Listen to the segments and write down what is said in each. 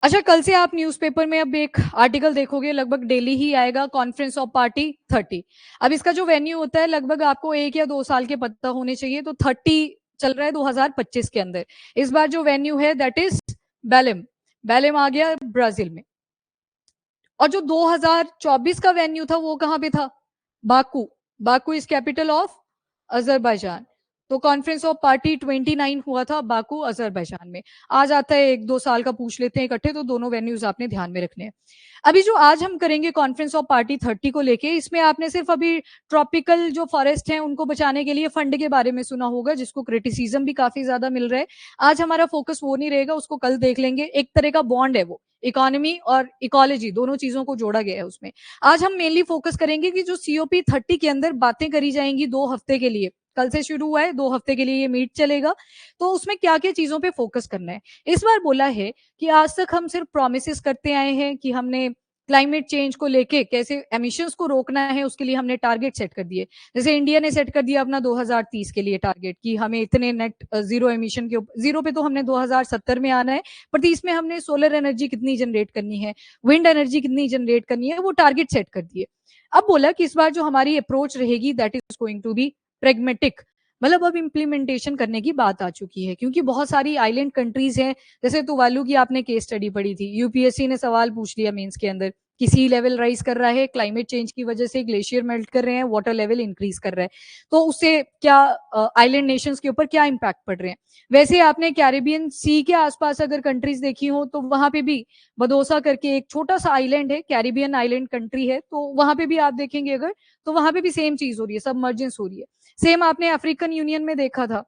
अच्छा, कल से आप न्यूज़पेपर में अब एक आर्टिकल देखोगे, लगभग डेली ही आएगा, कॉन्फ्रेंस ऑफ पार्टी 30। अब इसका जो वेन्यू होता है लगभग आपको 1 या 2 साल के पता होने चाहिए, तो 30 चल रहा है 2025 के अंदर। इस बार जो वेन्यू है दैट इज बेलेम। बेलेम आ गया ब्राजील में। और जो 2024 का वेन्यू था वो कहाँ पे था? Baku. Baku is capital of Azerbaijan. तो कॉन्फ्रेंस ऑफ पार्टी 29 हुआ था बाकू अजरबैजान में। आ जाता है 1-2 साल का, पूछ लेते हैं इकट्ठे, तो दोनों वेन्यूज आपने ध्यान में रखने हैं। अभी जो आज हम करेंगे कॉन्फ्रेंस ऑफ पार्टी 30 को लेके, इसमें आपने सिर्फ अभी ट्रॉपिकल जो फॉरेस्ट हैं उनको बचाने के लिए फंड के बारे में सुना होगा, जिसको क्रिटिसिज्म भी काफी ज्यादा मिल रहा है। आज हमारा फोकस वो नहीं रहेगा, उसको कल देख लेंगे। एक तरह का बॉन्ड है वो, इकोनॉमी और इकोलॉजी दोनों चीजों को जोड़ा गया है उसमें। आज हम मेनली फोकस करेंगे कि जो सीओपी 30 के अंदर बातें करी जाएंगी 2 हफ्ते के लिए, कल से शुरू हुआ है, 2 हफ्ते के लिए ये मीट चलेगा, तो उसमें क्या क्या चीजों पे फोकस करना है। इस बार बोला है कि आज तक हम सिर्फ प्रोमिस करते आए हैं कि हमने क्लाइमेट चेंज को लेके कैसे एमिशंस को रोकना है, उसके लिए हमने टारगेट सेट कर दिए। जैसे इंडिया ने सेट कर दिया अपना 2030 के लिए टारगेट कि हमें इतने नेट जीरो एमिशन के ऊपर, जीरो पे तो हमने 2070 में आना है, पर इसमें हमने सोलर एनर्जी कितनी जनरेट करनी है, विंड एनर्जी कितनी जनरेट करनी है, वो टारगेट सेट कर दिए। अब बोला कि इस बार जो हमारी अप्रोच रहेगी that is going to be pragmatic. मतलब अब इम्प्लीमेंटेशन करने की बात आ चुकी है, क्योंकि बहुत सारी आइलैंड कंट्रीज हैं। जैसे तुवालू की आपने केस स्टडी पढ़ी थी, यूपीएससी ने सवाल पूछ लिया मेंस के अंदर कि सी लेवल राइज कर रहा है, क्लाइमेट चेंज की वजह से ग्लेशियर मेल्ट कर रहे हैं, वाटर लेवल इंक्रीज कर रहा है, तो उससे क्या आइलैंड नेशंस के ऊपर क्या इम्पैक्ट पड़ रहे हैं। वैसे आपने कैरिबियन सी के आसपास अगर कंट्रीज देखी हो तो वहां पे भी बदोसा करके एक छोटा सा आइलैंड है, कैरिबियन आइलैंड कंट्री है, तो वहां पे भी आप देखेंगे अगर, तो वहां पे भी सेम चीज हो रही है, सबमर्जेंस हो रही है। सेम आपने अफ्रीकन यूनियन में देखा था,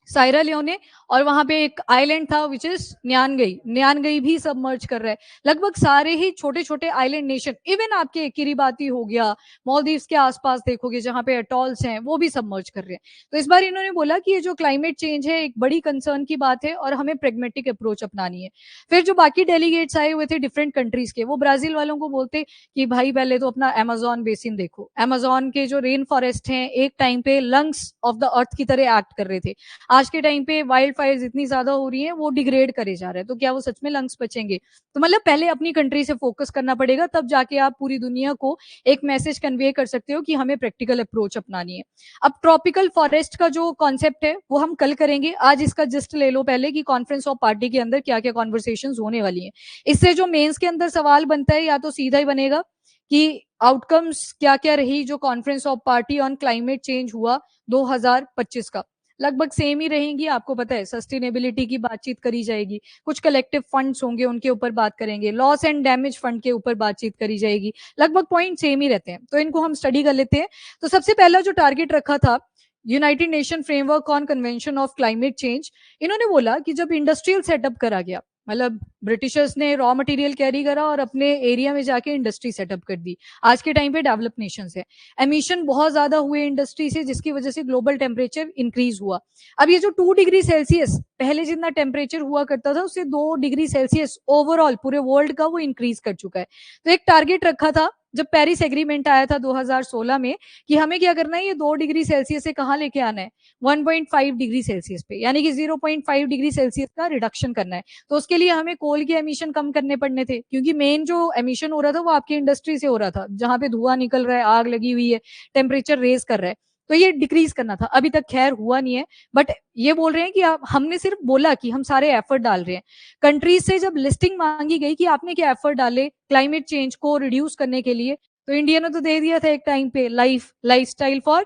सायरा लियोने, और वहां पे एक आइलैंड था विच इज न्यानगई, न्यानगई भी सबमर्ज कर रहा है। लगभग सारे ही छोटे छोटे आइलैंड नेशन, इवन आपके किरीबाती हो गया, मालदीव्स के आसपास देखोगे जहां पे अटॉल्स हैं, वो भी सबमर्ज कर रहे हैं। तो इस बार इन्होंने बोला कि ये जो क्लाइमेट चेंज है एक बड़ी कंसर्न की बात है और हमें प्रेगमेटिक अप्रोच अपनानी है। फिर जो बाकी डेलीगेट्स आए हुए थे डिफरेंट कंट्रीज के, वो ब्राजील वालों को बोलते कि भाई पहले तो अपना अमेजोन बेसिन देखो, अमेजोन के जो रेन फॉरेस्ट हैं एक टाइम पे लंग्स ऑफ द अर्थ की तरह एक्ट कर रहे थे। आज के टाइम पे वाइल्ड फायर इतनी ज्यादा हो रही है, वो डिग्रेड करे जा रहे हैं, तो क्या वो सच में लंग्स बचेंगे? तो मतलब पहले अपनी कंट्री से फोकस करना पड़ेगा, तब जाके आप पूरी दुनिया को एक मैसेज कन्वे कर सकते हो कि हमें प्रैक्टिकल अप्रोच अपनानी है। अब ट्रॉपिकल फॉरेस्ट का जो कॉन्सेप्ट है वो हम कल करेंगे, आज इसका जस्ट ले लो पहले कि कॉन्फ्रेंस ऑफ पार्टी के अंदर क्या क्या कॉन्वर्सेशन होने वाली है। इससे जो मेंस के अंदर सवाल बनता है, या तो सीधा ही बनेगा कि आउटकम्स क्या क्या रही जो conference of party on climate change हुआ 2025 का, लगभग सेम ही रहेंगी। आपको पता है सस्टेनेबिलिटी की बातचीत करी जाएगी, कुछ कलेक्टिव फंड्स होंगे उनके ऊपर बात करेंगे, लॉस एंड डैमेज फंड के ऊपर बातचीत करी जाएगी, लगभग पॉइंट सेम ही रहते हैं, तो इनको हम स्टडी कर लेते हैं। तो सबसे पहला जो टारगेट रखा था United nation framework on convention of climate change, इन्होंने बोला कि जब इंडस्ट्रियल सेटअप करा गया, मतलब ब्रिटिशर्स ने रॉ मटेरियल कैरी करा और अपने एरिया में जाके इंडस्ट्री सेटअप कर दी। आज के टाइम पे डेवलप नेशंस है, एमिशन बहुत ज्यादा हुए इंडस्ट्री से, जिसकी वजह से ग्लोबल टेम्परेचर इंक्रीज हुआ। अब ये जो 2 डिग्री सेल्सियस पहले जितना टेम्परेचर हुआ करता था, उससे 2 डिग्री सेल्सियस ओवरऑल पूरे वर्ल्ड का वो इंक्रीज कर चुका है। तो एक टारगेट रखा था जब पेरिस एग्रीमेंट आया था 2016 में, कि हमें क्या करना है, ये 2 डिग्री सेल्सियस से कहाँ लेके आना है, 1.5 डिग्री सेल्सियस पे, यानी कि 0.5 डिग्री सेल्सियस का रिडक्शन करना है। तो उसके लिए हमें कोल के एमिशन कम करने पड़ने थे, क्योंकि मेन जो एमिशन हो रहा था वो आपकी इंडस्ट्री से हो रहा था, जहां पे धुआं निकल रहा है, आग लगी हुई है, टेम्परेचर रेज कर रहा है, तो ये डिक्रीज करना था। अभी तक खैर हुआ नहीं है, बट ये बोल रहे हैं कि हमने सिर्फ बोला कि हम सारे एफर्ट डाल रहे हैं। कंट्रीज से जब लिस्टिंग मांगी गई कि आपने क्या एफर्ट डाले क्लाइमेट चेंज को रिड्यूस करने के लिए, तो इंडिया ने तो दे दिया था एक टाइम पे लाइफस्टाइल फॉर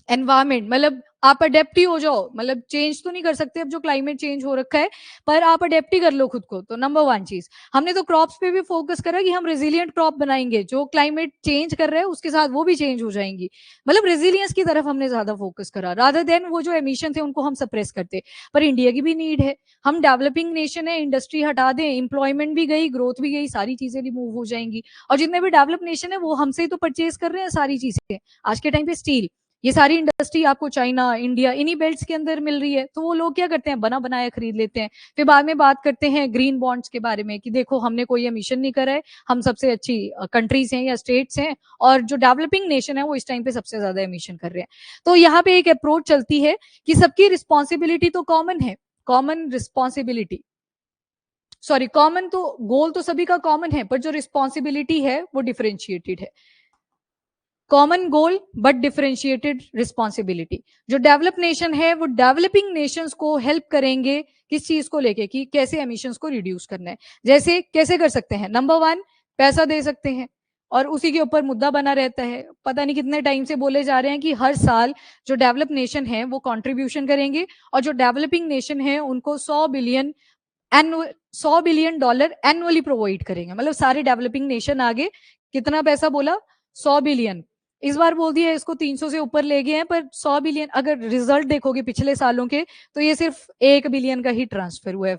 एनवायरमेंट, मतलब आप अडेप्ट ही हो जाओ, मतलब चेंज तो नहीं कर सकते अब जो क्लाइमेट चेंज हो रखा है, पर आप अडेप्ट ही कर लो खुद को। तो नंबर 1 चीज हमने तो क्रॉप्स पे भी फोकस करा कि हम रेजिलियंट क्रॉप बनाएंगे, जो क्लाइमेट चेंज कर रहा है उसके साथ वो भी चेंज हो जाएंगी, मतलब रेजिलियंस की तरफ हमने ज्यादा फोकस करा, रादर देन वो जो एमिशन थे उनको हम सप्रेस करते। पर इंडिया की भी नीड है, हम डेवलपिंग नेशन है, इंडस्ट्री हटा दें, एम्प्लॉयमेंट भी गई, ग्रोथ भी गई, सारी चीजें रिमूव हो जाएंगी। और जितने भी डेवलप नेशन है वो हमसे ही तो परचेज कर रहे हैं सारी चीजें। आज के टाइम पे स्टील, ये सारी इंडस्ट्री आपको चाइना, इंडिया, इन्हीं बेल्ट्स के अंदर मिल रही है, तो वो लोग क्या करते हैं, बना बनाया खरीद लेते हैं। फिर बाद में बात करते हैं ग्रीन बॉन्ड्स के बारे में कि देखो हमने कोई एमिशन नहीं करा है, हम सबसे अच्छी कंट्रीज हैं या स्टेट्स हैं, और जो डेवलपिंग नेशन है वो इस टाइम पे सबसे ज्यादा एमिशन कर रहे हैं। तो यहाँ पे एक अप्रोच चलती है कि सबकी रिस्पॉन्सिबिलिटी तो कॉमन है, कॉमन रिस्पॉन्सिबिलिटी। सॉरी, कॉमन तो गोल तो सभी का कॉमन है, पर जो रिस्पॉन्सिबिलिटी है वो डिफरेंशिएटेड है। Common goal but differentiated responsibility. जो डेवलप नेशन है वो डेवलपिंग नेशंस को हेल्प करेंगे किस चीज को लेके, कि कैसे एमिशंस को रिड्यूस करना है। जैसे कैसे कर सकते हैं, नंबर वन, पैसा दे सकते हैं, और उसी के ऊपर मुद्दा बना रहता है। पता नहीं कितने टाइम से बोले जा रहे हैं कि हर साल जो डेवलप नेशन है वो कंट्रीब्यूशन करेंगे, और जो डेवलपिंग नेशन है उनको 100 बिलियन डॉलर एनुअली प्रोवाइड करेंगे। मतलब सारे डेवलपिंग नेशन आगे कितना पैसा बोला, 100 बिलियन। इस बार बोल दिया इसको 300 से ऊपर ले गए हैं, पर 100 बिलियन अगर रिजल्ट देखोगे पिछले सालों के, तो ये सिर्फ 1 बिलियन का ही ट्रांसफर हुआ है।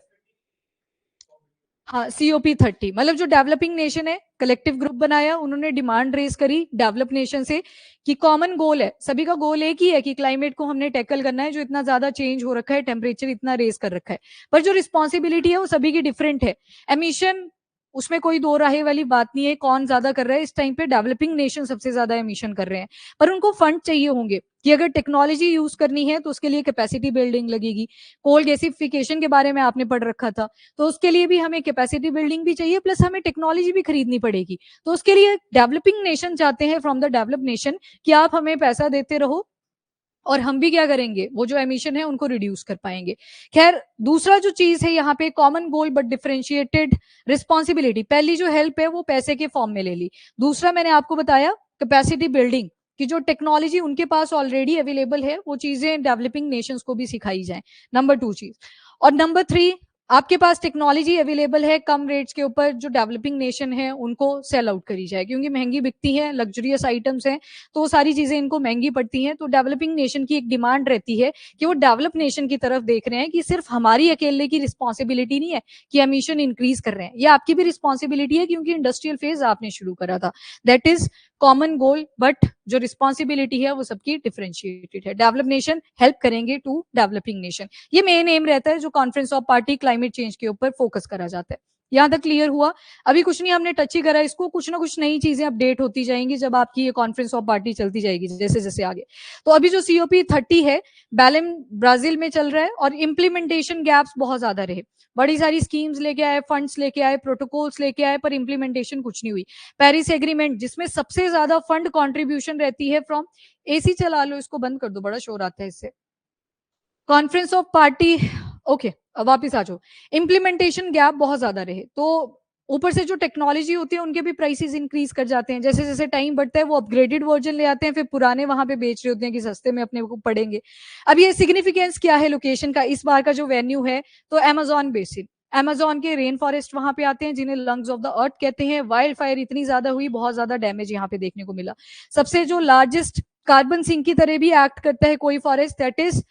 हाँ, COP30 मतलब जो डेवलपिंग नेशन है, कलेक्टिव ग्रुप बनाया, उन्होंने डिमांड रेज करी डेवलप नेशन से कि कॉमन गोल है, सभी का गोल एक ही है कि क्लाइमेट को हमने टैकल करना है, जो इतना ज्यादा चेंज हो रखा है, टेम्परेचर इतना रेज कर रखा है। पर जो रिस्पॉन्सिबिलिटी है वो सभी की डिफरेंट है। एमिशन, उसमें कोई दो राहे वाली बात नहीं है, कौन ज्यादा कर रहा है। इस टाइम पे डेवलपिंग नेशन सबसे ज्यादा एमिशन कर रहे हैं, पर उनको फंड चाहिए होंगे कि अगर टेक्नोलॉजी यूज करनी है तो उसके लिए कैपेसिटी बिल्डिंग लगेगी। कोल गैसिफिकेशन के बारे में आपने पढ़ रखा था, तो उसके लिए भी हमें कैपेसिटी बिल्डिंग भी चाहिए, प्लस हमें टेक्नोलॉजी भी खरीदनी पड़ेगी। तो उसके लिए डेवलपिंग नेशन चाहते हैं फ्रॉम द डेवलप नेशन कि आप हमें पैसा देते रहो, और हम भी क्या करेंगे, वो जो एमिशन है उनको रिड्यूस कर पाएंगे। खैर, दूसरा जो चीज है यहाँ पे, common goal but differentiated responsibility. पहली जो हेल्प है वो पैसे के फॉर्म में ले ली। दूसरा मैंने आपको बताया कैपेसिटी बिल्डिंग, कि जो टेक्नोलॉजी उनके पास ऑलरेडी अवेलेबल है वो चीजें डेवलपिंग नेशंस को भी सिखाई जाए, नंबर टू चीज। और नंबर थ्री, आपके पास टेक्नोलॉजी अवेलेबल है कम रेट्स के ऊपर, जो डेवलपिंग नेशन है उनको सेल आउट करी जाए, क्योंकि महंगी बिकती है, लग्जरियस आइटम्स हैं, तो वो सारी चीजें इनको महंगी पड़ती हैं। तो डेवलपिंग नेशन की एक डिमांड रहती है कि वो डेवलप नेशन की तरफ देख रहे हैं कि सिर्फ हमारी अकेले की रिस्पॉन्सिबिलिटी नहीं है कि एमिशन इंक्रीज कर रहे हैं, ये आपकी भी रिस्पॉन्सिबिलिटी है, क्योंकि इंडस्ट्रियल फेज आपने शुरू करा था। That is common goal, but जो रिस्पॉन्सिबिलिटी है वो सबकी डिफरेंशिएटेड है। डेवलप नेशन हेल्प करेंगे टू डेवलपिंग नेशन, ये मेन एम रहता है जो conference of party climate change के ऊपर फोकस करा जाता है। यहां तक क्लियर हुआ? अभी कुछ नहीं, हमने टच ही करा इसको, कुछ ना कुछ नई चीजें अपडेट होती जाएंगी जब आपकी ये कॉन्फ्रेंस ऑफ पार्टी चलती जाएगी जैसे जैसे आगे। तो अभी जो COP30 है, बैलेम ब्राजील में चल रहा है, और इम्प्लीमेंटेशन गैप्स बहुत ज्यादा रहे। बड़ी सारी स्कीम्स लेके आए, फंड्स लेके आए, प्रोटोकॉल्स लेके आए, पर इम्प्लीमेंटेशन कुछ नहीं हुई। पेरिस एग्रीमेंट, जिसमें सबसे ज्यादा फंड कॉन्ट्रीब्यूशन रहती है फ्रॉम, AC चला लो, इसको बंद कर दो, बड़ा शोर आता है इससे। कॉन्फ्रेंस ऑफ पार्टी, ओके, अब वापिस आ जाओ। इम्प्लीमेंटेशन गैप बहुत ज्यादा रहे, तो ऊपर से जो टेक्नोलॉजी होती है उनके भी प्राइसेस इंक्रीज कर जाते हैं, जैसे जैसे टाइम बढ़ता है वो अपग्रेडेड वर्जन ले आते हैं, फिर पुराने वहां पे बेच रहे होते हैं कि सस्ते में अपने को पड़ेंगे। अब ये सिग्निफिकेंस क्या है लोकेशन का, इस बार का जो वेन्यू है, तो अमेजोन बेसिन, अमेजोन के रेन फॉरेस्ट वहां पे आते हैं, जिन्हें लंग्स ऑफ द अर्थ कहते हैं। वाइल्ड फायर इतनी ज्यादा हुई, बहुत ज्यादा डैमेज यहाँ पे देखने को मिला। सबसे जो लार्जेस्ट कार्बन सिंक की तरह भी एक्ट करता है कोई forest, that is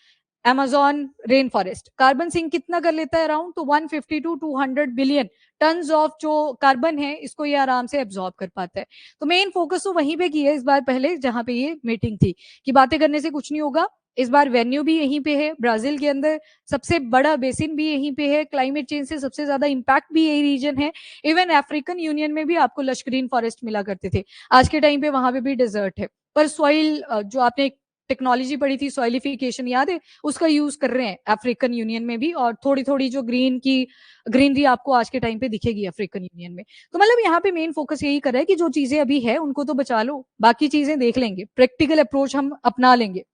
Amazon rain forest. Carbon sink कितना कर लेता है, अराउंड तो 150 टू 200 बिलियन टन्स ऑफ जो कार्बन है, इसको ये आराम से एब्जॉर्ब कर पाता है। तो मेन फोकस तो वहीं पे की है इस बार, पहले जहां पे ये मीटिंग थी, कि बातें करने से कुछ नहीं होगा। इस बार वेन्यू भी यहीं पे है, ब्राजील के अंदर सबसे बड़ा बेसिन भी यहीं पे है, क्लाइमेट चेंज से सबसे ज्यादा इंपैक्ट भी यही रीजन है। इवन अफ्रीकन यूनियन में भी आपको लश ग्रीन फॉरेस्ट मिला करते थे, आज के टाइम पे वहां पे भी डेजर्ट है। पर सॉइल, जो आपने टेक्नोलॉजी पढ़ी थी सॉइलिफिकेशन, याद है, उसका यूज कर रहे हैं अफ्रीकन यूनियन में भी, और थोड़ी थोड़ी जो ग्रीनरी आपको आज के टाइम पे दिखेगी अफ्रीकन यूनियन में। तो मतलब यहाँ पे मेन फोकस यही कर रहा है कि जो चीजें अभी है उनको तो बचा लो, बाकी चीजें देख लेंगे, प्रैक्टिकल अप्रोच हम अपना लेंगे।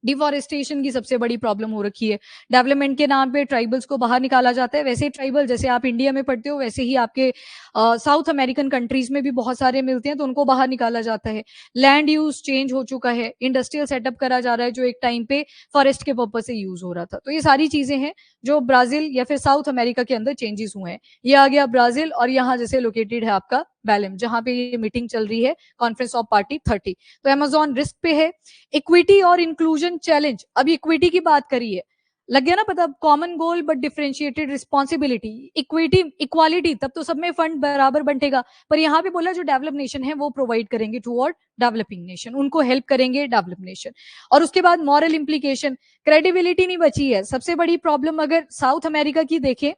डिफॉरेस्टेशन की सबसे बड़ी प्रॉब्लम हो रखी है, डेवलपमेंट के नाम पे ट्राइबल्स को बाहर निकाला जाता है। वैसे ट्राइबल जैसे आप इंडिया में पढ़ते हो, वैसे ही आपके साउथ अमेरिकन कंट्रीज में भी बहुत सारे मिलते हैं, तो उनको बाहर निकाला जाता है। लैंड यूज चेंज हो चुका है, इंडस्ट्रियल सेटअप करा जा रहा है जो एक टाइम पे फॉरेस्ट के पर्पज से यूज हो रहा था। तो ये सारी चीजें हैं जो ब्राजील या फिर साउथ अमेरिका के अंदर चेंजेस हुए हैं। ये आ गया ब्राजील, और यहाँ जैसे लोकेटेड है आपका बैलेम, जहां पे ये मीटिंग चल रही है कॉन्फ्रेंस ऑफ पार्टी 30। तो अमेजोन रिस्क पे है। इक्विटी और इंक्लूजन चैलेंज, अभी इक्विटी की बात करी है, लग गया ना पता, common goal but differentiated responsibility, equity equality, तब तो सब में फंड बराबर बंटेगा। पर यहाँ पे बोला जो डेवलप नेशन है वो प्रोवाइड करेंगे टूवर्ड डेवलपिंग नेशन, उनको हेल्प करेंगे डेवलप नेशन। और उसके बाद मॉरल इंप्लीकेशन, क्रेडिबिलिटी नहीं बची है। सबसे बड़ी प्रॉब्लम अगर साउथ अमेरिका की देखें,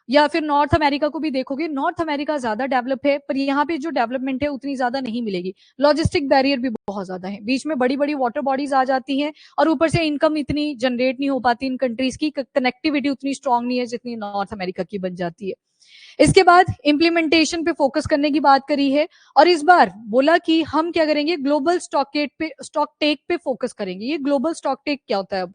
या फिर नॉर्थ अमेरिका को भी देखोगे, नॉर्थ अमेरिका ज्यादा डेवलप है, पर यहाँ पे जो डेवलपमेंट है उतनी ज्यादा नहीं मिलेगी। लॉजिस्टिक बैरियर भी बहुत ज्यादा है, बीच में बड़ी बड़ी वाटर बॉडीज आ जाती हैं, और ऊपर से इनकम इतनी जनरेट नहीं हो पाती इन कंट्रीज की, कनेक्टिविटी उतनी स्ट्रांग नहीं है जितनी नॉर्थ अमेरिका की बन जाती है। इसके बाद इम्प्लीमेंटेशन पे फोकस करने की बात करी है, और इस बार बोला कि हम क्या करेंगे, ग्लोबल स्टॉक टेक पे फोकस करेंगे। ये ग्लोबल स्टॉक टेक क्या होता है? अब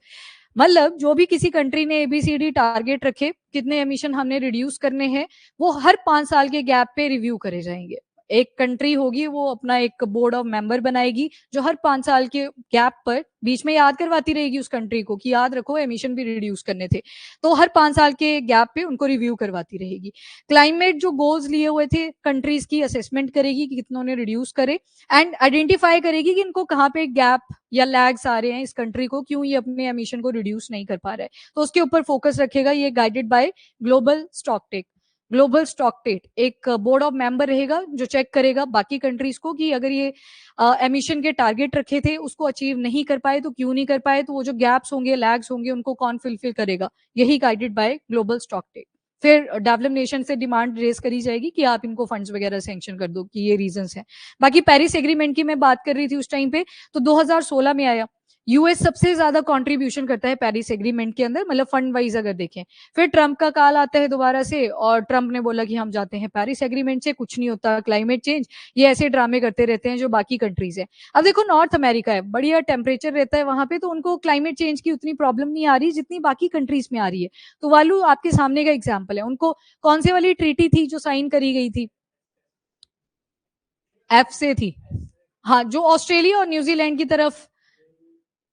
मतलब जो भी किसी कंट्री ने एबीसीडी टारगेट रखे, कितने एमिशन हमने रिड्यूस करने हैं, वो हर 5 साल के गैप पे रिव्यू करे जाएंगे। एक कंट्री होगी, वो अपना एक बोर्ड ऑफ मेंबर बनाएगी, जो हर 5 साल के गैप पर बीच में याद करवाती रहेगी उस कंट्री को कि याद रखो एमिशन भी रिड्यूस करने थे। तो हर 5 साल के गैप पे उनको रिव्यू करवाती रहेगी। क्लाइमेट जो गोल्स लिए हुए थे कंट्रीज की, असेसमेंट करेगी कि कितनों ने रिड्यूस करे, एंड आइडेंटिफाई करेगी कि इनको कहाँ पे गैप या लैग्स आ रहे हैं, इस कंट्री को क्यों ये अपने एमिशन को रिड्यूस नहीं कर पा रहा है, तो उसके ऊपर फोकस रखेगा। ये guided by global stock take. Global stock take एक बोर्ड ऑफ मेंबर रहेगा जो चेक करेगा बाकी कंट्रीज को कि अगर ये एमिशन के टारगेट रखे थे उसको अचीव नहीं कर पाए तो क्यों नहीं कर पाए, तो वो जो गैप्स होंगे, लैग्स होंगे, उनको कौन फिलफिल करेगा। यही guided by global stock take. फिर डेवलप नेशन से डिमांड रेज करी जाएगी कि आप इनको फंड्स वगैरह सैंक्शन कर दो, कि ये रीजंस हैं। बाकी पेरिस एग्रीमेंट की मैं बात कर रही थी उस टाइम पे, तो 2016 में आया। यूएस सबसे ज्यादा कंट्रीब्यूशन करता है पेरिस एग्रीमेंट के अंदर, मतलब फंड वाइज अगर देखें। फिर ट्रंप का काल आता है दोबारा से, और ट्रंप ने बोला कि हम जाते हैं पेरिस एग्रीमेंट से, कुछ नहीं होता क्लाइमेट चेंज, ये ऐसे ड्रामे करते रहते हैं जो बाकी कंट्रीज है। अब देखो नॉर्थ अमेरिका है, बढ़िया टेम्परेचर रहता है वहां पे, तो उनको क्लाइमेट चेंज की उतनी प्रॉब्लम नहीं आ रही जितनी बाकी कंट्रीज में आ रही है। तो वालू आपके सामने का एग्जाम्पल है। उनको कौन से वाली ट्रीटी थी जो साइन करी गई थी? एफ से थी। हाँ, जो ऑस्ट्रेलिया और न्यूजीलैंड की तरफ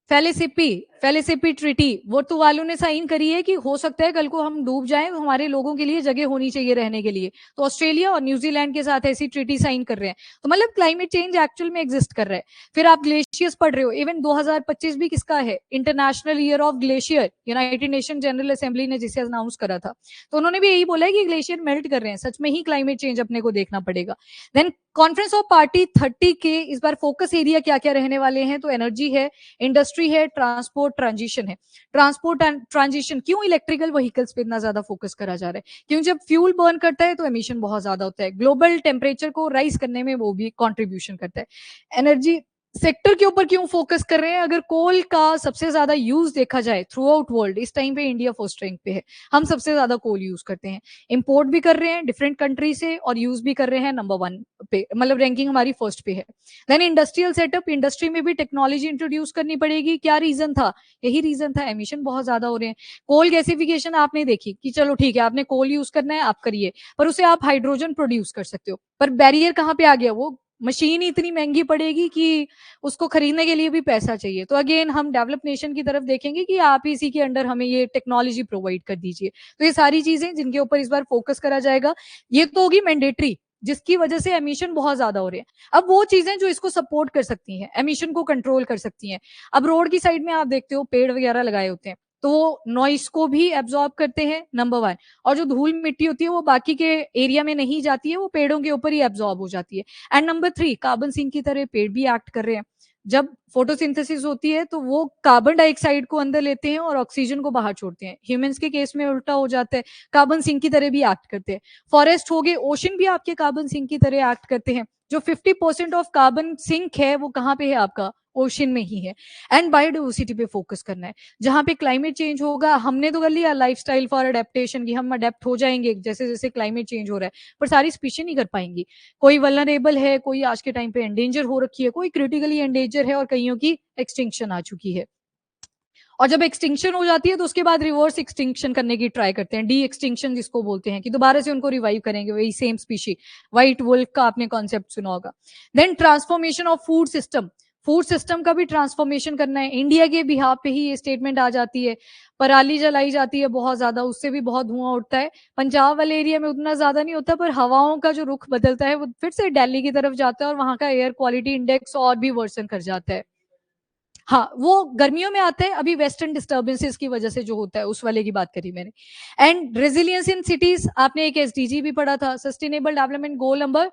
फेलिसिपी ट्रीटी, वो तो वालों ने साइन करी है कि हो सकता है कल को हम डूब जाएं तो हमारे लोगों के लिए जगह होनी चाहिए रहने के लिए। तो ऑस्ट्रेलिया और न्यूजीलैंड के साथ ऐसी ट्रीटी साइन कर रहे हैं। तो मतलब क्लाइमेट चेंज एक्चुअल में एग्जिस्ट कर रहा है। फिर आप ग्लेशियर्स पढ़ रहे हो, इवन 2025 भी किसका है? International year of glacier, United nation general assembly ने जिसे अनाउंस करा था। तो उन्होंने भी यही बोला है कि ग्लेशियर मेल्ट कर रहे हैं, सच में ही क्लाइमेट चेंज अपने को देखना पड़ेगा। देन कॉन्फ्रेंस ऑफ पार्टी 30 के इस बार फोकस एरिया क्या क्या रहने वाले हैं? तो एनर्जी है, इंडस्ट्री है, ट्रांसपोर्ट ट्रांजिशन है। ट्रांसपोर्ट एंड ट्रांजिशन, क्यों इलेक्ट्रिकल व्हीकल्स पे इतना ज्यादा फोकस करा जा रहा है? क्योंकि जब फ्यूल बर्न करता है तो एमिशन बहुत ज्यादा होता है, ग्लोबल टेम्परेचर को राइज करने में वो भी कॉन्ट्रीब्यूशन करता है। एनर्जी सेक्टर के ऊपर क्यों फोकस कर रहे हैं? अगर कोल का सबसे ज्यादा यूज देखा जाए थ्रू आउट वर्ल्ड, इस टाइम पे इंडिया फर्स्ट रैंक पे है। हम सबसे ज्यादा कोल यूज करते हैं, इंपोर्ट भी कर रहे हैं डिफरेंट कंट्री से, और यूज भी कर रहे हैं नंबर 1 पे, मतलब रैंकिंग हमारी फर्स्ट पे है। देन इंडस्ट्रियल सेटअप, इंडस्ट्री में भी टेक्नोलॉजी इंट्रोड्यूस करनी पड़ेगी। क्या रीजन था? यही रीजन था, एमिशन बहुत ज्यादा हो रहे हैं। कोल गैसिफिकेशन आपने देखी कि चलो ठीक है आपने कोल यूज करना है आप करिए, पर उसे आप हाइड्रोजन प्रोड्यूस कर सकते हो। पर बैरियर कहाँ पे आ गया? वो मशीन इतनी महंगी पड़ेगी कि उसको खरीदने के लिए भी पैसा चाहिए। तो अगेन हम डेवलप नेशन की तरफ देखेंगे कि आप इसी के अंडर हमें ये टेक्नोलॉजी प्रोवाइड कर दीजिए। तो ये सारी चीजें जिनके ऊपर इस बार फोकस करा जाएगा, ये तो होगी मैंडेटरी, जिसकी वजह से एमिशन बहुत ज्यादा हो रहे हैं। अब वो चीजें जो इसको सपोर्ट कर सकती हैं, एमिशन को कंट्रोल कर सकती हैं। अब रोड की साइड में आप देखते हो पेड़ वगैरह लगाए होते हैं, तो वो नॉइस को भी एब्जॉर्ब करते हैं नंबर 1, और जो धूल मिट्टी होती है वो बाकी के एरिया में नहीं जाती है, वो पेड़ों के ऊपर ही एब्जॉर्ब हो जाती है। एंड नंबर 3, कार्बन सिंक की तरह पेड़ भी एक्ट कर रहे हैं। जब फोटोसिंथेसिस होती है तो वो कार्बन डाइऑक्साइड को अंदर लेते हैं और ऑक्सीजन को बाहर छोड़ते हैं। ह्यूमंस के केस में उल्टा हो जाता है, कार्बन सिंक की तरह भी एक्ट करते हैं। फॉरेस्ट हो गए, ओशन भी आपके कार्बन सिंक की तरह एक्ट करते हैं। जो 50% ऑफ कार्बन सिंक है वो कहाँ पे है? आपका ओशन में ही है। एंड बायोडाइवर्सिटी पे फोकस करना है। जहां पे क्लाइमेट चेंज होगा, हमने तो कर लिया लाइफस्टाइल फॉर अडेप्टेशन की, हम अडेप्ट हो जाएंगे जैसे जैसे क्लाइमेट चेंज हो रहा है, पर सारी स्पीशीज नहीं कर पाएंगी। कोई वल्नरेबल है, कोई आज के टाइम पे एंडेंजर हो रखी है, कोई क्रिटिकली एंडेंजर है, और कईयों की एक्सटिंक्शन आ चुकी है। और जब एक्सटिंक्शन हो जाती है तो उसके बाद रिवर्स एक्सटिंक्शन करने की ट्राई करते हैं, डी एक्सटिंक्शन जिसको बोलते हैं, कि दोबारा से उनको रिवाइव करेंगे वही सेम स्पीशी। व्हाइट वुल्फ का आपने कॉन्सेप्ट सुना होगा। Then transformation of food system, food system का भी ट्रांसफॉर्मेशन करना है। इंडिया के बिहाफ पे ही ये स्टेटमेंट आ जाती है। पराली जलाई जाती है बहुत ज्यादा, उससे भी बहुत धुआं उठता है। पंजाब वाले एरिया में उतना ज्यादा नहीं होता, पर हवाओं का जो रुख बदलता है वो फिर से दिल्ली की तरफ जाता है, और वहां का एयर क्वालिटी इंडेक्स और भी वर्सन कर जाता है। हाँ, वो गर्मियों में आता है, अभी वेस्टर्न डिस्टर्बेंसेस की वजह से जो होता है उस वाले की बात करी मैंने। एंड रेजिलियंस इन सिटीज, आपने एक एसडीजी भी पढ़ा था, सस्टेनेबल डेवलपमेंट गोल नंबर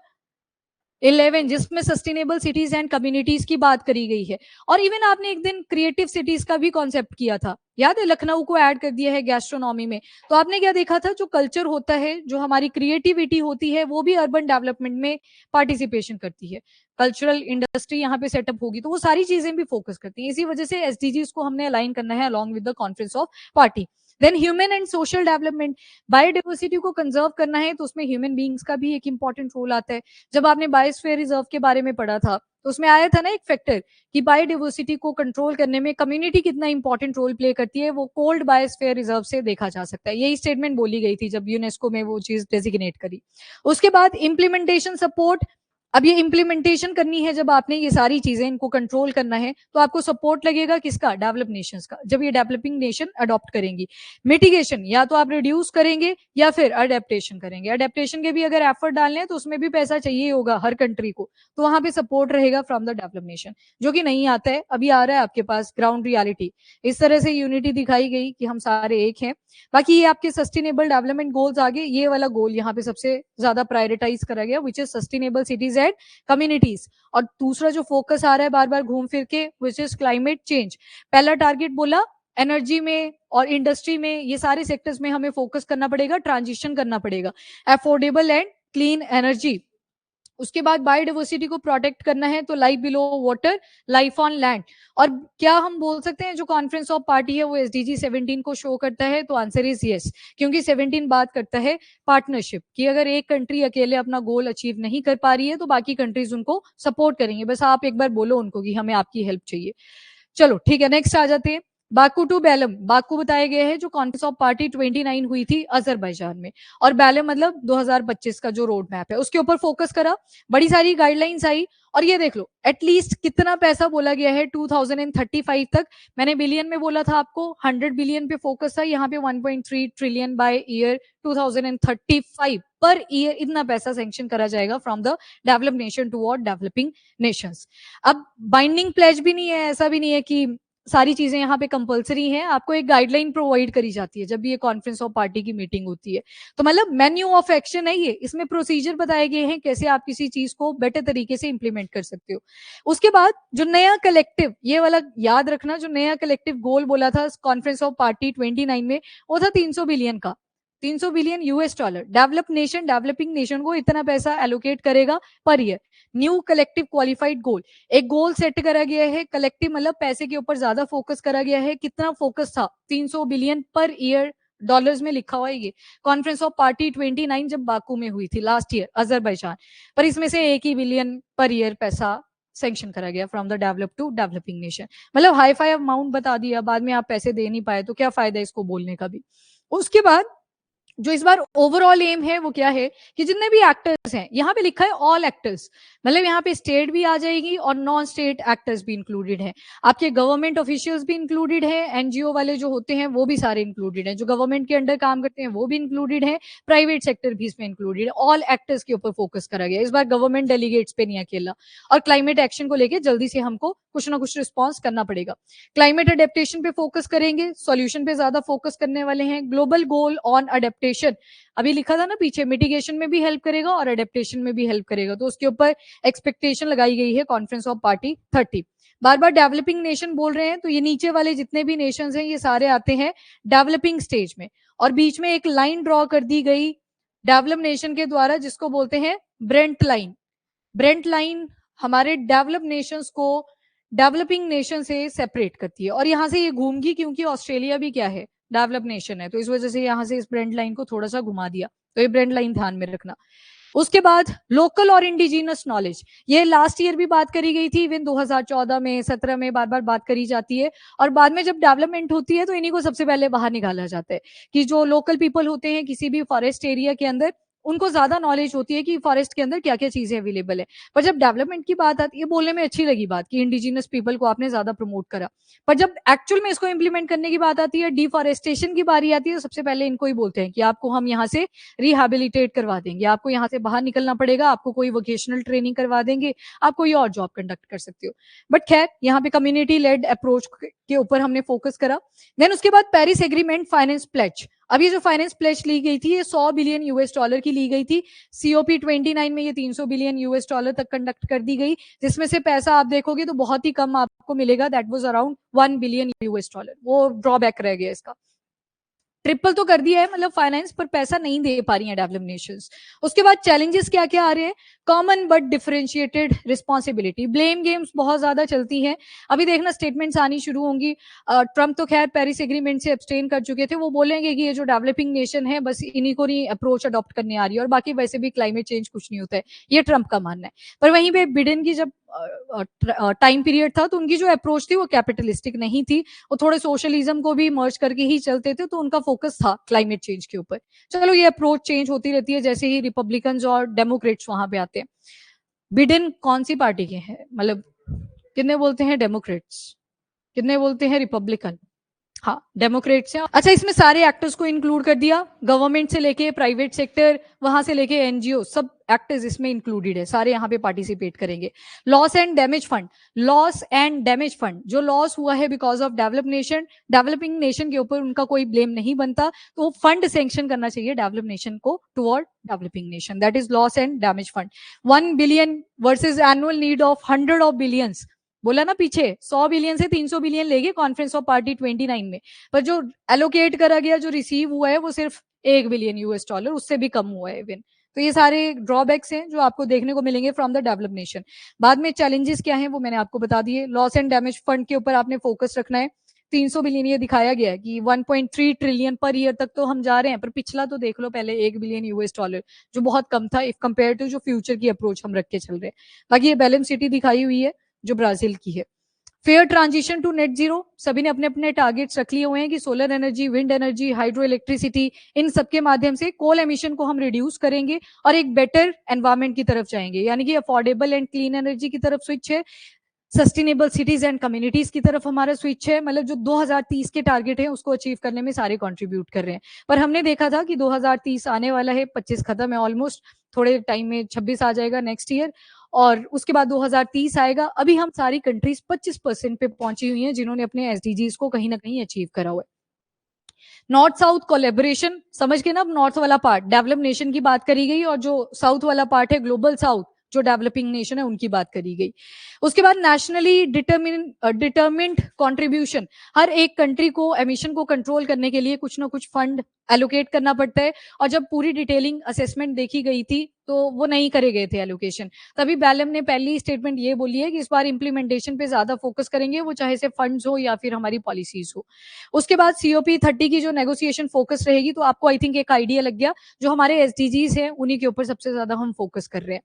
11 जिसमें सस्टेनेबल सिटीज एंड कम्युनिटीज की बात करी गई है। और इवन आपने एक दिन क्रिएटिव सिटीज का भी कॉन्सेप्ट किया था, याद है, लखनऊ को ऐड कर दिया है गैस्ट्रोनॉमी में। तो आपने क्या देखा था, जो कल्चर होता है, जो हमारी क्रिएटिविटी होती है, वो भी अर्बन डेवलपमेंट में पार्टिसिपेशन करती है। कल्चरल इंडस्ट्री यहाँ पे सेटअप होगी तो वो सारी चीजें भी फोकस करती हैं। इसी वजह से एसडीजीज को हमने अलाइन करना है along with the conference of party. Then human and social development, biodiversity को कंजर्व करना है तो उसमें ह्यूमन बींग्स का भी एक इंपॉर्टेंट रोल आता है। जब आपने बायोस्फीयर रिजर्व के बारे में पढ़ा था तो उसमें आया था ना एक फैक्टर कि बायोडाइवर्सिटी को कंट्रोल करने में कम्युनिटी कितना इंपॉर्टेंट रोल प्ले करती है, वो कोल्ड बायोस्फीयर रिजर्व से देखा जा सकता है। यही स्टेटमेंट बोली गई थी जब यूनेस्को में वो चीज डेजिग्नेट करी। उसके बाद इम्प्लीमेंटेशन सपोर्ट, अब ये इम्प्लीमेंटेशन करनी है, जब आपने ये सारी चीजें इनको कंट्रोल करना है तो आपको सपोर्ट लगेगा किसका, डेवलप नेशंस का, जब ये डेवलपिंग नेशन अडॉप्ट करेंगी। मिटिगेशन, या तो आप रिड्यूस करेंगे या फिर अडेप्टेशन करेंगे। अडेप्टेशन के भी अगर एफर्ट डालने हैं तो उसमें भी पैसा चाहिए होगा हर कंट्री को, तो वहां पे सपोर्ट रहेगा फ्रॉम द डेवलप नेशन, जो कि नहीं आता है, अभी आ रहा है आपके पास ग्राउंड रियलिटी। इस तरह से यूनिटी दिखाई गई कि हम सारे एक हैं। बाकी ये आपके सस्टेनेबल डेवलपमेंट गोल्स आगे, ये वाला गोल यहाँ पे सबसे ज्यादा प्रायोरिटाइज करा गया, which is sustainable cities and communities. और दूसरा जो फोकस आ रहा है बार बार घूम फिर के, विच इज क्लाइमेट चेंज। पहला टारगेट बोला एनर्जी में और इंडस्ट्री में, ये सारे सेक्टर्स में हमें फोकस करना पड़ेगा, ट्रांजिशन करना पड़ेगा, अफोर्डेबल एंड क्लीन एनर्जी। उसके बाद बायोडाइवर्सिटी को प्रोटेक्ट करना है तो life below water, life on land. और क्या हम बोल सकते हैं जो कॉन्फ्रेंस ऑफ पार्टी है वो एसडीजी 17 को शो करता है, तो आंसर इज यस, क्योंकि 17 बात करता है पार्टनरशिप की। अगर एक कंट्री अकेले अपना गोल अचीव नहीं कर पा रही है तो बाकी कंट्रीज उनको सपोर्ट करेंगे, बस आप एक बार बोलो उनको कि हमें आपकी हेल्प चाहिए। चलो ठीक है, नेक्स्ट आ जाते हैं। बाकू टू बैलम, बाकू बताया गया है जो कॉन्फ्रेंस ऑफ पार्टी 29 हुई थी अजरबैजान में, और बैलम मतलब 2025 का जो रोड मैप है उसके ऊपर फोकस करा, बड़ी सारी गाइडलाइंस आई। और ये देख लो एटलीस्ट कितना पैसा बोला गया है 2035 तक। मैंने बिलियन में बोला था आपको, 100 बिलियन पे फोकस था, यहाँ पे 1.3 trillion by year 2035 per year, इतना पैसा सैंक्शन करा जाएगा from the develop nation toward developing Nations. अब बाइंडिंग प्लेज भी नहीं है, ऐसा भी नहीं है कि सारी चीजें यहाँ पे कंपलसरी हैं, आपको एक गाइडलाइन प्रोवाइड करी जाती है जब भी ये कॉन्फ्रेंस ऑफ पार्टी की मीटिंग होती है। तो मतलब मेन्यू ऑफ एक्शन है ये, इसमें प्रोसीजर बताए गए हैं कैसे आप किसी चीज को बेटर तरीके से इंप्लीमेंट कर सकते हो। उसके बाद जो नया कलेक्टिव, ये वाला याद रखना, जो नया कलेक्टिव गोल बोला था कॉन्फ्रेंस ऑफ पार्टी 29 में, वो था 300 बिलियन का, 300 billion US dollar. Develop nation developing nation को इतना पैसा एलोकेट करेगा per year. New collective qualified goal, एक गोल सेट करा गया है, कलेक्टिव मतलब पैसे के ऊपर ज्यादा फोकस करा गया है। कितना फोकस था, 300 बिलियन पर ईयर, डॉलर्स में लिखा हुआ है ये। कॉन्फ्रेंस ऑफ पार्टी 29 जब बाकू में हुई थी लास्ट ईयर अजरबैजान, पर इसमें से 1 ही बिलियन पर ईयर पैसा सैंक्शन करा गया from the develop to developing nation. मतलब हाई फाई अमाउंट बता दिया, बाद में आप पैसे दे नहीं पाए तो क्या फायदा इसको बोलने का भी। उसके बाद जो इस बार ओवरऑल एम है वो क्या है कि जितने भी एक्टर्स हैं, यहाँ पे लिखा है ऑल एक्टर्स, मतलब यहाँ पे स्टेट भी आ जाएगी और नॉन स्टेट एक्टर्स भी इंक्लूडेड हैं, आपके गवर्नमेंट ऑफिशियल्स भी इंक्लूडेड हैं, एनजीओ वाले जो होते हैं वो भी सारे इंक्लूडेड हैं, जो गवर्नमेंट के अंडर काम करते हैं वो भी इंक्लूडेड है, प्राइवेट सेक्टर भी इसमें इंक्लूडेड है। ऑल एक्टर्स के ऊपर फोकस करा गया इस बार, गवर्नमेंट डेलीगेट्स पे नहीं अकेला। और क्लाइमेट एक्शन को लेकर जल्दी से हमको कुछ ना कुछ रिस्पॉन्स करना पड़ेगा। क्लाइमेट अडेप्टेशन पे फोकस करेंगे, सॉल्यूशन पे ज्यादा फोकस करने वाले हैं। ग्लोबल गोल ऑन अडेप्टेशन, अभी लिखा था ना पीछे, मिटिगेशन में भी हेल्प करेगा और अडेप्टेशन में भी हेल्प करेगा, तो उसके ऊपर एक्सपेक्टेशन लगाई गई है conference of party 30। Bar bar developing nation बोल रहे हैं तो ये नीचे वाले जितने भी नेशंस हैं ये सारे आते हैं डेवलपिंग स्टेज में, और बीच में एक लाइन ड्रॉ कर दी गई डेवलप नेशन के द्वारा जिसको बोलते हैं ब्रेंट लाइन। ब्रेंट लाइन हमारे डेवलप नेशंस को डेवलपिंग नेशन से सेपरेट करती है, और यहां से ये घूमगी क्योंकि ऑस्ट्रेलिया भी क्या है, डेवलप नेशन है, तो इस वजह से यहां से इस ब्रेंड लाइन को थोड़ा सा घुमा दिया, तो ये ब्रेंड लाइन ध्यान में रखना। उसके बाद लोकल और इंडिजिनस नॉलेज, ये लास्ट ईयर भी बात करी गई थी, इवन 2014 में 17 में बार बार बात करी जाती है, और बाद में जब डेवलपमेंट होती है तो इन्हीं को सबसे पहले बाहर निकाला जाता है कि जो लोकल पीपल होते हैं किसी भी फॉरेस्ट एरिया के अंदर, उनको ज्यादा नॉलेज होती है कि फॉरेस्ट के अंदर क्या क्या चीजें अवेलेबल है। पर जब डेवलपमेंट की बात आती है, बोलने में अच्छी लगी बात कि इंडिजिनस पीपल को आपने ज्यादा प्रमोट करा, पर जब एक्चुअल में इसको इंप्लीमेंट करने की बात आती है, डिफॉरेस्टेशन की बारी आती है, तो सबसे पहले इनको ही बोलते हैं कि आपको हम यहाँ से रिहेबिलिटेट करवा देंगे, आपको यहाँ से बाहर निकलना पड़ेगा, आपको कोई वोकेशनल ट्रेनिंग करवा देंगे, आप कोई और जॉब कंडक्ट कर सकते हो। बट खैर यहाँ पे कम्युनिटी लेड अप्रोच के ऊपर हमने फोकस करा। देन उसके बाद पेरिस एग्रीमेंट फाइनेंस प्लेज, अब ये जो फाइनेंस प्लेज ली गई थी ये 100 बिलियन यूएस डॉलर की ली गई थी। COP 29 में ये 300 बिलियन यूएस डॉलर तक कंडक्ट कर दी गई, जिसमें से पैसा आप देखोगे तो बहुत ही कम आपको मिलेगा, that was around 1 billion US dollar. वो ड्रॉबैक रह गया इसका। ट्रिपल तो कर दिया है मतलब फाइनेंस, पर पैसा नहीं दे पा रही है डेवलप नेशंस। उसके बाद चैलेंजेस क्या क्या आ रहे हैं? Common but differentiated responsibility, blame games बहुत ज्यादा चलती हैं। अभी देखना स्टेटमेंट्स आनी शुरू होंगी। ट्रम्प तो खैर पेरिस एग्रीमेंट से एब्सटेन कर चुके थे, वो बोलेंगे कि ये जो डेवलपिंग नेशन है बस इन्हीं को नहीं अप्रोच अडॉप्ट करने आ रही है और बाकी वैसे भी क्लाइमेट चेंज कुछ नहीं होता है, ये ट्रम्प का मानना है। पर वहीं पे बिडेन की जब टाइम पीरियड था तो उनकी जो अप्रोच थी वो कैपिटलिस्टिक नहीं थी, वो थोड़े सोशलिज्म को भी मर्ज करके ही चलते थे, तो उनका फोकस था क्लाइमेट चेंज के ऊपर। चलो ये अप्रोच चेंज होती रहती है जैसे ही रिपब्लिकन्स और डेमोक्रेट्स वहां पे आते हैं। बिडेन कौन सी पार्टी के हैं? मतलब कितने बोलते हैं डेमोक्रेट्स, कितने बोलते हैं रिपब्लिकन? हाँ, डेमोक्रेट्स हैं। अच्छा, इसमें सारे एक्टर्स को इंक्लूड कर दिया, गवर्नमेंट से लेके प्राइवेट सेक्टर, वहां से लेके एनजीओ, सब एक्टर्स इसमें इंक्लूडेड है, सारे यहाँ पे पार्टिसिपेट करेंगे। Loss and damage fund, loss and damage fund, जो लॉस हुआ है बिकॉज ऑफ डेवलपिंग नेशन के ऊपर उनका कोई ब्लेम नहीं बनता, तो वो फंड सैंक्शन करना चाहिए डेवलप नेशन को toward developing nation, that is loss and damage fund. 1 billion versus annual need of 100 of billions, बोला ना पीछे 100 बिलियन से 300 बिलियन लेगी कॉन्फ्रेंस ऑफ पार्टी 29 में, पर जो एलोकेट करा गया, जो रिसीव हुआ है वो सिर्फ 1 बिलियन यूएस डॉलर, उससे भी कम हुआ है इवन। तो ये सारे ड्रॉबैक्स हैं जो आपको देखने को मिलेंगे फ्रॉम द डेवलप नेशन। बाद में चैलेंजेस क्या हैं वो मैंने आपको बता दिए। लॉस एंड डैमेज फंड के ऊपर आपने फोकस रखना है। 300 बिलियन ये दिखाया गया है कि 1.3 ट्रिलियन पर ईयर तक तो हम जा रहे हैं, पर पिछला तो देख लो पहले 1 बिलियन यूएस डॉलर, जो बहुत कम था इफ कंपेयर टू जो फ्यूचर की अप्रोच हम रख के चल रहे हैं। बाकी ये बैलेंस सिटी दिखाई हुई है जो ब्राजील की है। Fair transition to net zero, सभी ने अपने अपने टारगेट्स रख लिए हुए हैं कि solar energy, wind energy, hydro electricity, इन सबके माध्यम से कोल एमिशन को हम रिड्यूस करेंगे और एक बेटर एनवायरमेंट की तरफ जाएंगे, यानी कि अफोर्डेबल एंड क्लीन एनर्जी की तरफ स्विच है। सस्टेनेबल सिटीज एंड कम्युनिटीज की तरफ हमारा स्विच है, मतलब जो 2030 के टारगेट है उसको अचीव करने में सारे कंट्रीब्यूट कर रहे हैं। पर हमने देखा था कि 2030 आने वाला है, 25 खत्म है ऑलमोस्ट, थोड़े टाइम में 26 आ जाएगा नेक्स्ट ईयर, और उसके बाद 2030 आएगा। अभी हम सारी कंट्रीज 25% पे पहुंची हुई हैं जिन्होंने अपने एसडीजीज को कहीं ना कहीं अचीव करा हुआ है। नॉर्थ साउथ कोलेबोरेशन, समझ के ना, अब नॉर्थ वाला पार्ट डेवलप नेशन की बात करी गई और जो साउथ वाला पार्ट है ग्लोबल साउथ जो डेवलपिंग नेशन है उनकी बात करी गई। उसके बाद नेशनली डिटर्मिन्ड कंट्रीब्यूशन, हर एक कंट्री को एमिशन को कंट्रोल करने के लिए कुछ ना कुछ फंड एलोकेट करना पड़ता है, और जब पूरी डिटेलिंग असेसमेंट देखी गई थी तो वो नहीं करे गए थे एलोकेशन। तभी बैलम ने पहली स्टेटमेंट ये बोली है कि इस बार इंप्लीमेंटेशन पे ज्यादा फोकस करेंगे, वो चाहे से फंड्स हो या फिर हमारी पॉलिसीज हो। उसके बाद COP 30 की जो नेगोशिएशन फोकस रहेगी, तो आपको आई थिंक एक आइडिया लग गया, जो हमारे SDGs हैं उन्हीं के ऊपर सबसे ज्यादा हम फोकस कर रहे हैं।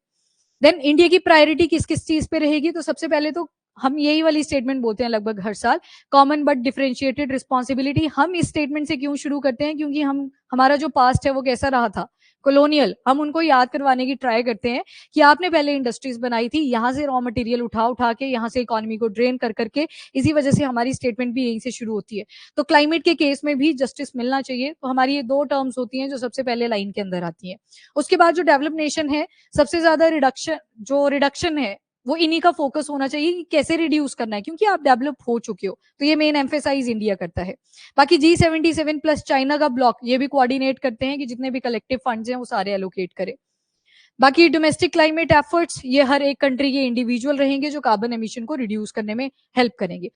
देन इंडिया की प्रायोरिटी किस किस चीज पे रहेगी? तो सबसे पहले तो हम यही वाली स्टेटमेंट बोलते हैं लगभग हर साल, कॉमन बट डिफरेंशिएटेड रिस्पॉन्सिबिलिटी। हम इस स्टेटमेंट से क्यों शुरू करते हैं? क्योंकि हमारा जो पास्ट है वो कैसा रहा था, कॉलोनियल, हम उनको याद करवाने की ट्राई करते हैं कि आपने पहले इंडस्ट्रीज बनाई थी, यहाँ से रॉ मटेरियल उठा उठा के, यहाँ से इकोनॉमी को ड्रेन कर करके, इसी वजह से हमारी स्टेटमेंट भी यहीं से शुरू होती है। तो क्लाइमेट के केस में भी जस्टिस मिलना चाहिए, तो हमारी ये 2 टर्म्स होती हैं जो सबसे पहले लाइन के अंदर आती हैं। उसके बाद जो डेवलप नेशन है, सबसे ज्यादा रिडक्शन है वो इन्हीं का फोकस होना चाहिए कि कैसे रिड्यूस करना है, क्योंकि आप डेवलप हो चुके हो, तो ये मेन एम्फेसाइज इंडिया करता है। बाकी G77 प्लस चाइना का ब्लॉक, ये भी कोऑर्डिनेट करते हैं कि जितने भी कलेक्टिव फंड्स हैं वो सारे एलोकेट करें। बाकी डोमेस्टिक क्लाइमेट एफर्ट्स, ये हर एक कंट्री के इंडिविजुअल रहेंगे जो कार्बन एमिशन को रिड्यूस करने में हेल्प करेंगे।